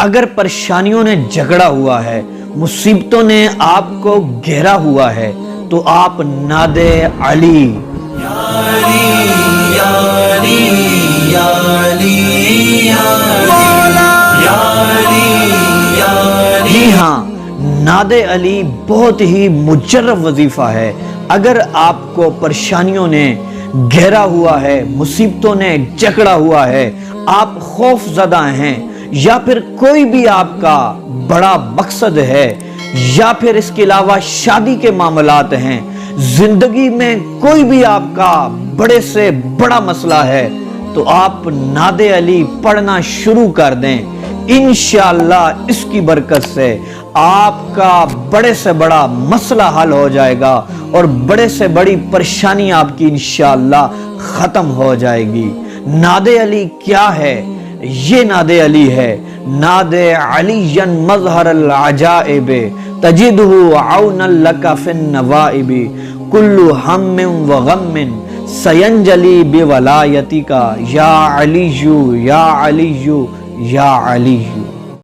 اگر پریشانیوں نے جھگڑا ہوا ہے، مصیبتوں نے آپ کو گھیرا ہوا ہے، تو آپ ناد علی جی ہاں، ناد علی بہت ہی مجرب وظیفہ ہے۔ اگر آپ کو پریشانیوں نے گھیرا ہوا ہے، مصیبتوں نے جکڑا ہوا ہے، آپ خوف زدہ ہیں، یا پھر کوئی بھی آپ کا بڑا مقصد ہے، یا پھر اس کے علاوہ شادی کے معاملات ہیں، زندگی میں کوئی بھی آپ کا بڑے سے بڑا مسئلہ ہے، تو آپ ناد علی پڑھنا شروع کر دیں۔ انشاءاللہ اس کی برکت سے آپ کا بڑے سے بڑا مسئلہ حل ہو جائے گا، اور بڑے سے بڑی پریشانی آپ کی انشاءاللہ ختم ہو جائے گی۔ ناد علی کیا ہے؟ یہ ناد علی ہے، ناد علی مظہر العجائب تجدہ عونا لک فی النوائب کل ہم و غم سینجلی بولایتک یا علی یا علی یا علی۔